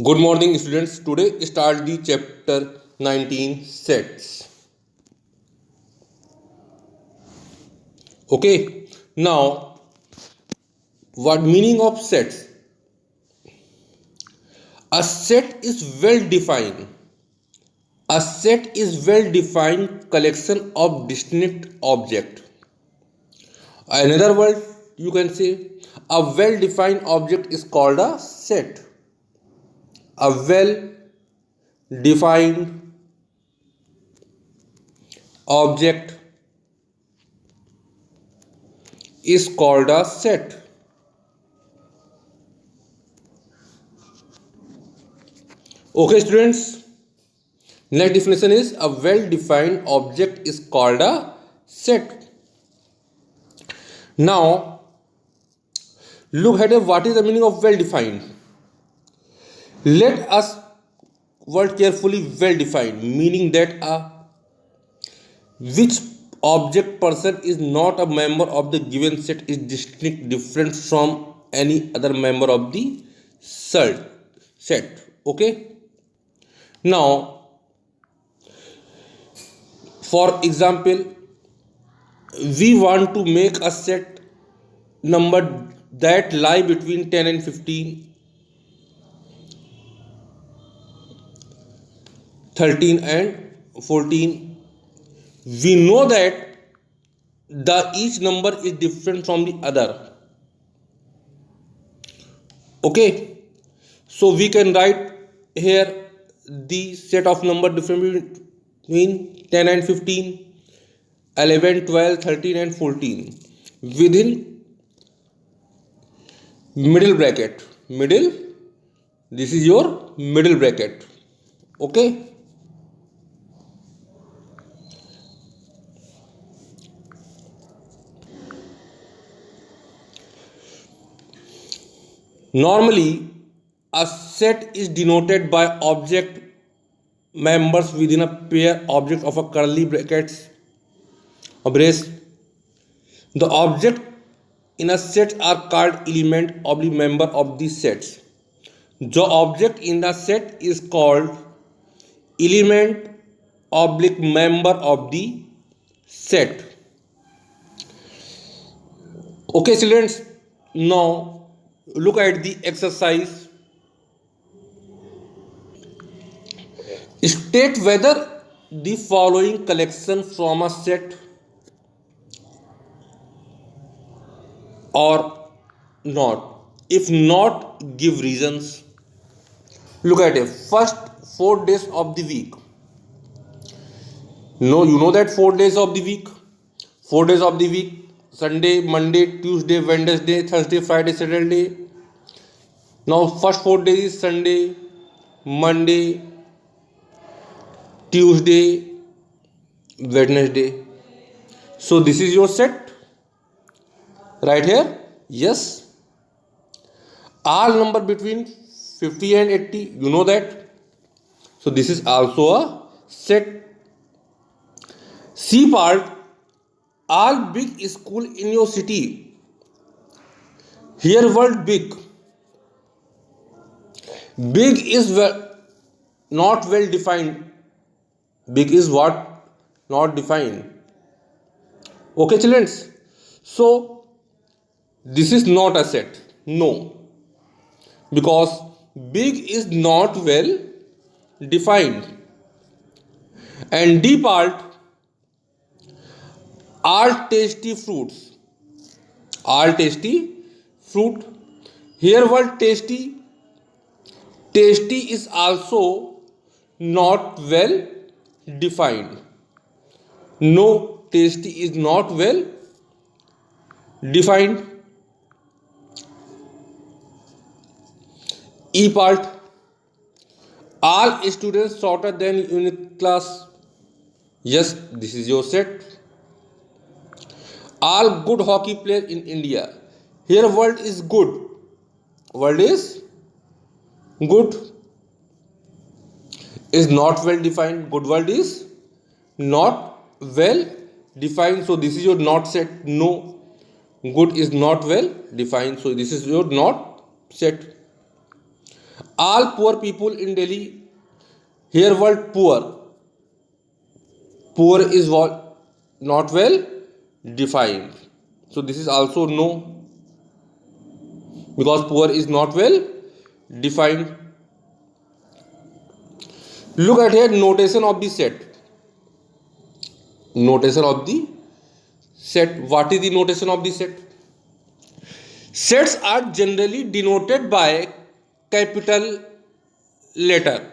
Good morning, students. Today start the chapter 19 sets. Okay. Now, what meaning of sets? A set is well defined. A set is well defined collection of distinct object. Another word you can say a well defined object is called a set. A well defined object is called a set. Okay, students. Next definition is a well-defined object is called a set. Now, look at what is the meaning of well-defined. Let us word carefully well-defined, meaning that which object person is not a member of the given set is distinct different from any other member of the set. Okay. Now, for example, we want to make a set number that lie between 10 and 15, 13 and 14. We know that the each number is different from the other. Okay, so we can write here the set of number different between 10 and 15, 11, 12, 13 and 14 within middle bracket. This is your middle bracket. Okay. Normally, a set is denoted by object members within a pair object of a curly brackets or brace. The object in a set are called element oblique member of the sets. The object in the set is called element oblique member of the set. Okay, students. Now look at the exercise. State whether the following collection from a set or not. If not, give reasons. Look at it. First 4 days of the week. No, you know that 4 days of the week. 4 days of the week. Sunday, Monday, Tuesday, Wednesday, Thursday, Friday, Saturday. Now first 4 days is Sunday, Monday, Tuesday, Wednesday. So this is your set right here. Yes. All number between 50 and 80. You know that. So this is also a set. C part. All big school in your city. Here word big. Big is not well defined. Big is what? Not defined. Okay, children. So this is not a set. No. Because big is not well defined. And D part, all tasty fruits. All tasty fruit. Here word tasty. Tasty is also not well defined. No, tasty is not well defined. E part, all students shorter than unit class. Yes, this is your set. All good hockey player in India. Here word is good. Word is good is not well defined. Good word is not well defined. So this is your not set. No, good is not well defined. So this is your not set. All poor people in Delhi. Here word poor. Poor is what not well defined. So this is also no, because poor is not well defined. Look at here notation of the set. Notation of the set. What is the notation of the set? Sets are generally denoted by capital letter.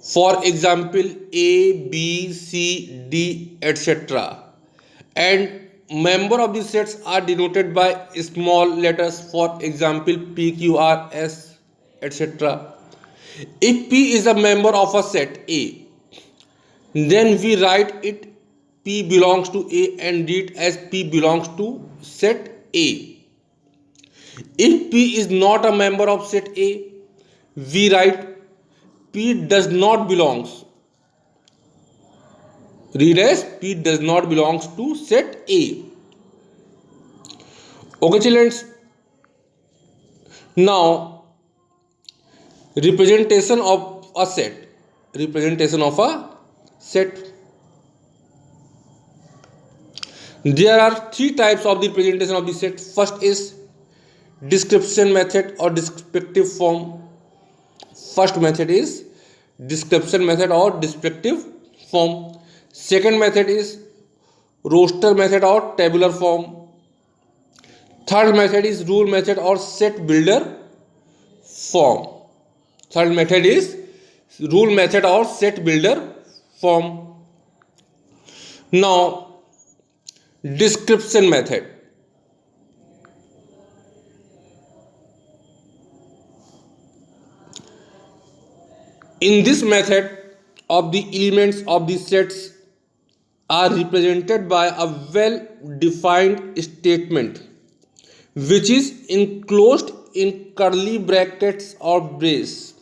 For example, A, B, C, D, etc. And member of the sets are denoted by small letters. For example, P, Q, R, S, etc. If P is a member of a set A, then we write it P belongs to A and read as P belongs to set A. If P is not a member of set A, we write P does not belongs. Read as P does not belongs to set A. Okay, children. Now, representation of a set. Representation of a set. There are three types of the representation of the set. First is description method or descriptive form. First method is description method or descriptive form. Second method is roster method or tabular form. Third method is rule method or set builder form. Third method is rule method or set builder form. Now, description method. In this method, of the elements of the sets are represented by a well defined statement which is enclosed in curly brackets or brace.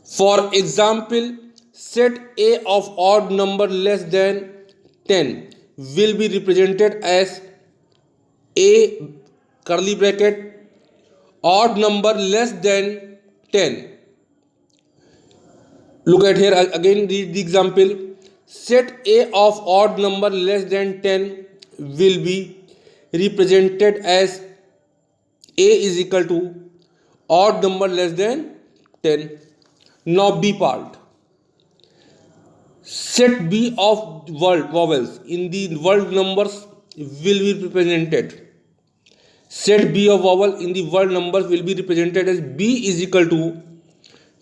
For example, set A of odd number less than 10 will be represented as A curly bracket odd number less than 10. Look at here again, read the example. Set A of odd number less than 10 will be represented as A is equal to odd number less than 10. Now B part. Set B of vowels in the word numbers will be represented. Set B of vowel in the word numbers will be represented as B is equal to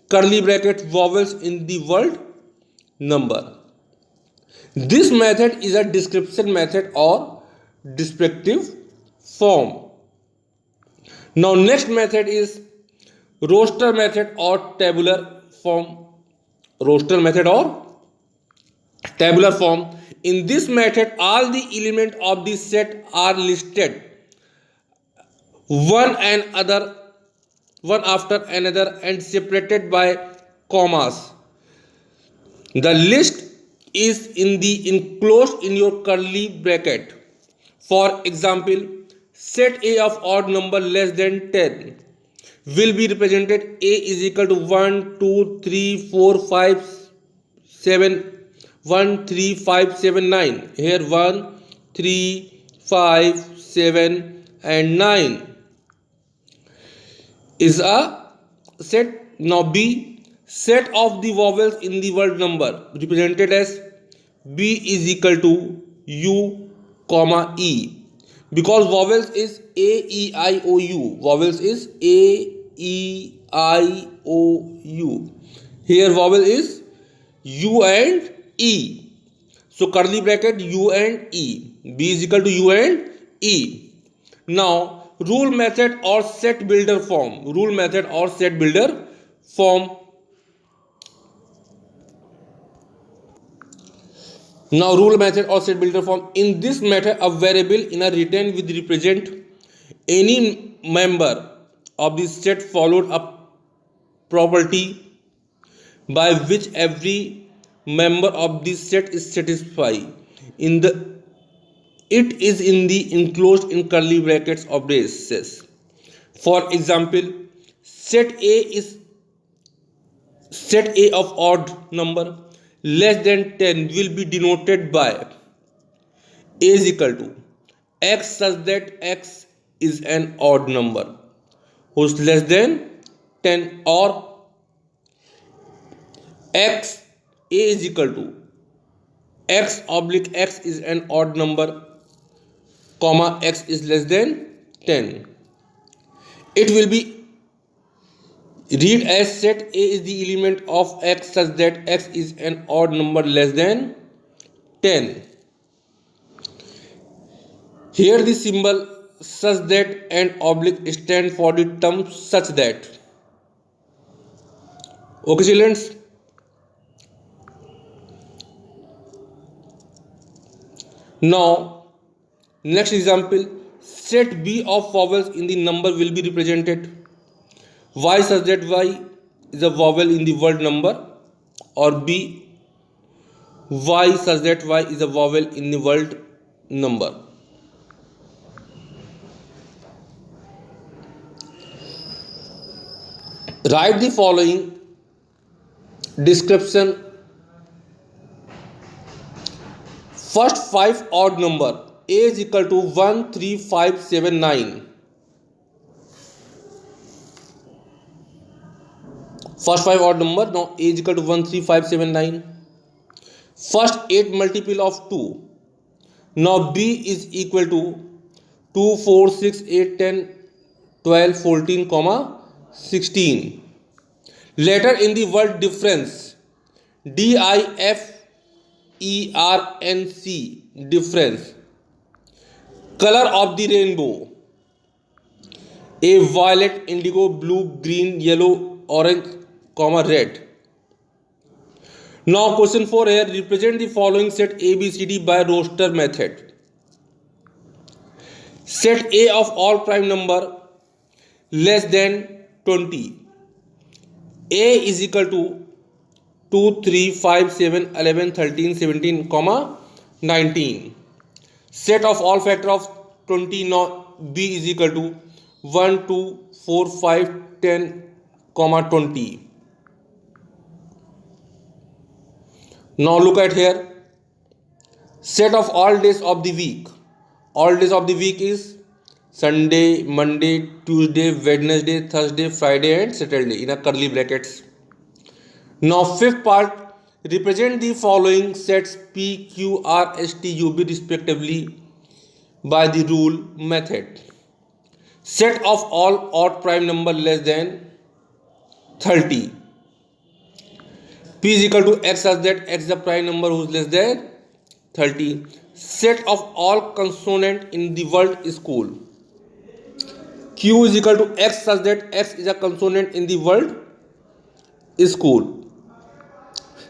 curly bracket vowels in the word number. This method is a description method or descriptive form. Now next method is roster method or tabular form. Roster method or tabular form. In this method, all the elements of the set are listed one after another and separated by commas. The list is enclosed in your curly bracket. For example, set A of odd number less than 10 will be represented A is equal to 1, 2, 3, 4, 5, 7, 1, 3, 5, 7, 9. Here 1, 3, 5, 7 and 9 is a set. Now B, set of the vowels in the word number represented as B is equal to U, comma E. Because vowels is A, E, I, O, U. Vowels is A, E, I, O, U. Here vowel is U and E. So curly bracket U and E. B is equal to U and E. Now rule method or set builder form. Rule method or set builder form. Now rule method or set builder form. In this method, a variable in a return will represent any member of the set followed a property by which every member of the set is satisfied. It is in the enclosed in curly brackets or braces. For example, set A is set A of odd number less than 10 will be denoted by A is equal to x such that x is an odd number whose less than 10, or x A is equal to x oblique x is an odd number comma x is less than 10. It will be read as set A is the element of x such that x is an odd number less than 10. Here the symbol such that and oblique stand for the term such that. Okay children. Now next example, set B of vowels in the number will be represented y such that y is a vowel in the word number, or B y such that y is a vowel in the word number. Write the following description. First 5 odd number A is equal to 1 3 5 7 9. First 5 odd number, now A is equal to 1 3 5 7 9. First 8 multiple of 2, now B is equal to 2 4 6 8 10 12 14 comma 16. Later in the word difference, difference, difference. Color of the rainbow, A violet, indigo, blue, green, yellow, orange comma red. Now question 4 here, represent the following set ABCD by roster method. Set A of all prime number less than 20. A is equal to 2 3 5 7 11 13 17 comma 19. Set of all factor of 20, now B is equal to 1 2 4 5 10 comma 20. Now look at here, set of all days of the week. All days of the week is Sunday, Monday, Tuesday, Wednesday, Thursday, Friday and Saturday in a curly brackets. Now fifth part, represent the following sets P, Q, R, S, T, U, V respectively by the rule method. Set of all odd prime number less than 30. P is equal to x such that x is the prime number who is less than 30. Set of all consonant in the word school. Q is equal to x such that x is a consonant in the word school.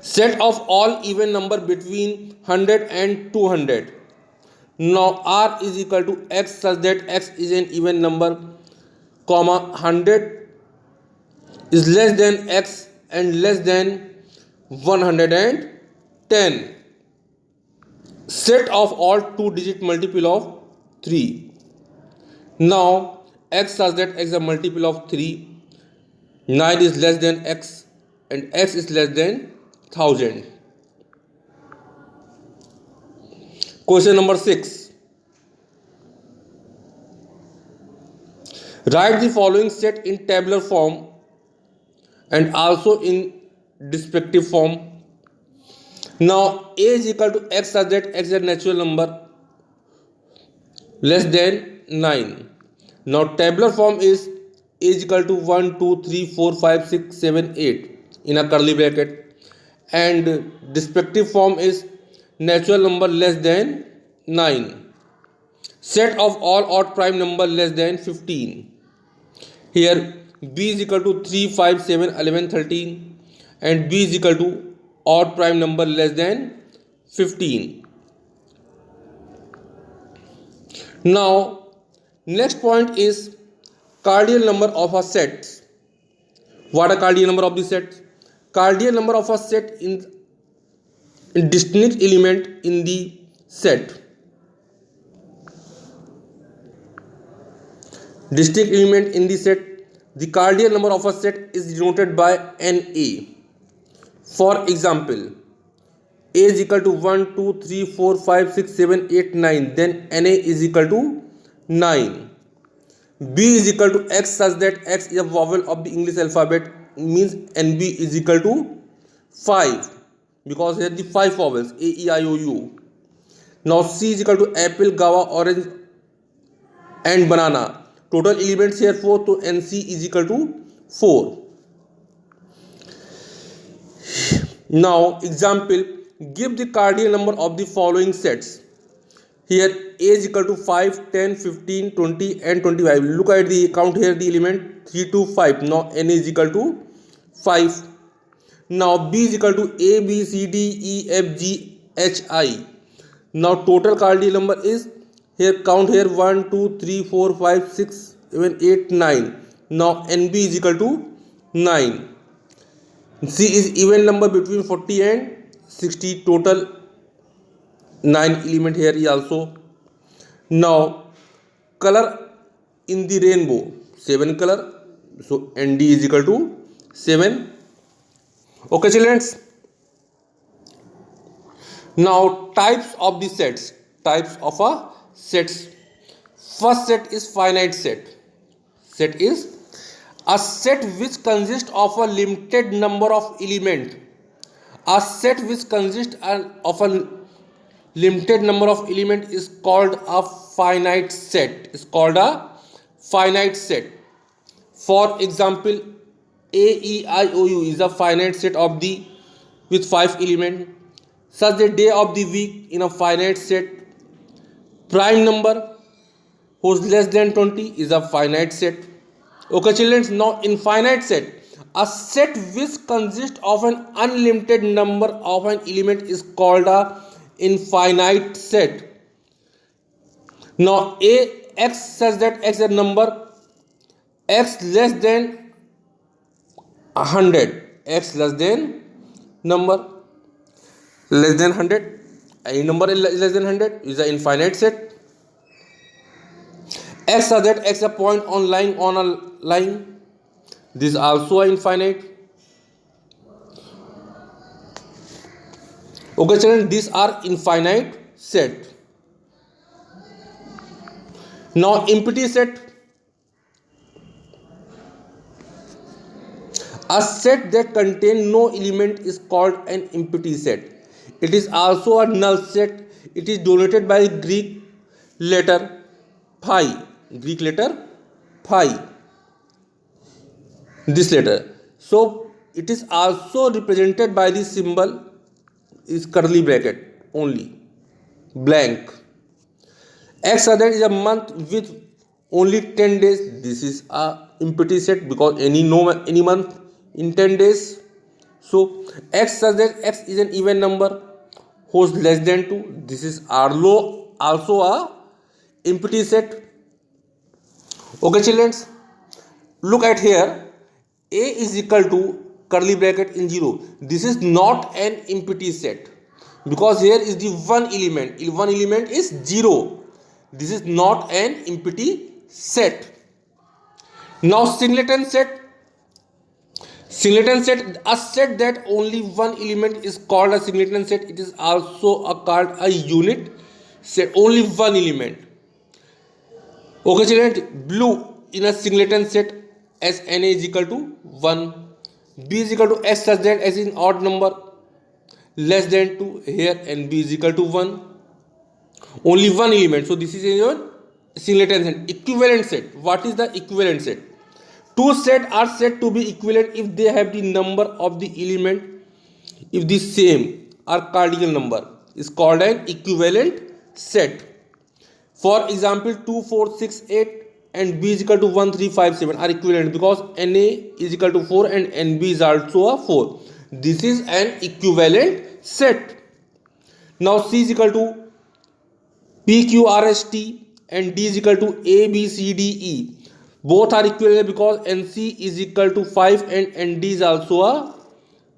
Set of all even number between 100 and 200. Now R is equal to x such that x is an even number, comma 100 is less than x and less than 110. Set of all 2-digit multiple of 3. Now x such that x is a multiple of 3, 9 is less than x and x is less than 1000. Question number 6. Write the following set in tabular form and also in descriptive form. Now A is equal to x such that x is a natural number less than 9. Now tabular form is A is equal to 1 2 3 4 5 6 7 8 in a curly bracket, and descriptive form is natural number less than 9. Set of all odd prime number less than 15. Here B is equal to 3 5 7 11 13 and B is equal to odd prime number less than 15. Now next point is cardinal number of a set. What are cardinal number of the set? Cardinal number of a set in distinct element in the set. Distinct element in the set The cardinal number of a set is denoted by Na. For example, A is equal to 1, 2, 3, 4, 5, 6, 7, 8, 9. Then Na is equal to 9. B is equal to X such that X is a vowel of the English alphabet, means NB is equal to 5, because here the 5 vowels A, E, I, O, U. Now C is equal to apple, guava, orange and banana. Total elements here 4, so NC is equal to 4. Now example, give the cardinal number of the following sets. Here A is equal to 5, 10, 15, 20 and 25. Look at the count here, the element 3 to 5. Now N is equal to 5. Now B is equal to A, B, C, D, E, F, G, H, I. Now total cardinal number is, here count here 1, 2, 3, 4, 5, 6, 7, 8, 9. Now NB is equal to 9. C is even number between 40 and 60. Total 9 element here is also. Now color in the rainbow, 7 color. So ND is equal to 7. Okay children. Now types of the sets. Types of a sets. First set is finite set. Set is a set which consists of a limited number of elements. A set which consists of a limited number of elements is called a finite set. Is called a finite set. For example, A, E, I, O, U is a finite set of the with 5 elements. Such the day of the week in a finite set. Prime number whose less than 20 is a finite set. Okay children, now in finite set, a set which consists of an unlimited number of an element is called a infinite set. Now A, X such that X is a number, X less than 100, X less than number less than 100, any number less than 100 is an infinite set. X such that X a point on lying on a line, this is also infinite. Okay children, these are infinite set. Now empty set, a set that contains no element is called an empty set. It is also a null set. It is denoted by Greek letter phi. Greek letter phi. This letter. So it is also represented by the symbol is curly bracket only, blank. X other is a month with only 10 days. This is a empty set because any month in 10 days. So X other X is an even number whose less than 2. This is also a empty set. Okay children, look at here. A is equal to curly bracket in 0. This is not an empty set because here is the one element. One element is 0. This is not an empty set. Now singleton set. Singleton set, a set that only one element is called a singleton set. It is also called a unit set. Only one element. Okay children, blue in a singleton set as Na is equal to 1. B is equal to S such that S is an odd number less than 2. Here NB is equal to 1. Only one element. So this is your singleton set. Equivalent set. What is the equivalent set? Two sets are said to be equivalent if they have the number of the element if the same or cardinal number is called an equivalent set. For example, 2, 4, 6, 8 and B is equal to 1, 3, 5, 7 are equivalent because Na is equal to 4 and NB is also a 4. This is an equivalent set. Now C is equal to P, Q, R, S, T and D is equal to A, B, C, D, E. Both are equivalent because NC is equal to 5 and ND is also a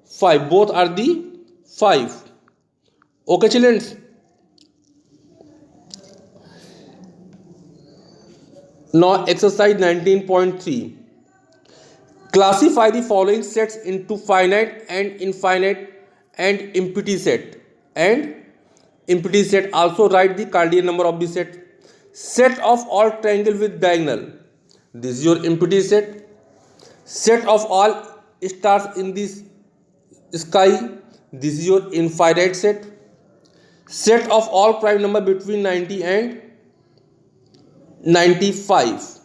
5. Both are the 5. Okay children. Now exercise 19.3. Classify the following sets into finite and infinite and empty set. And empty set, also write the Cardinal number of the set. Set of all triangle with diagonal. This is your empty set. Set of all stars in this sky. This is your infinite set. Set of all prime number between 90 and 95.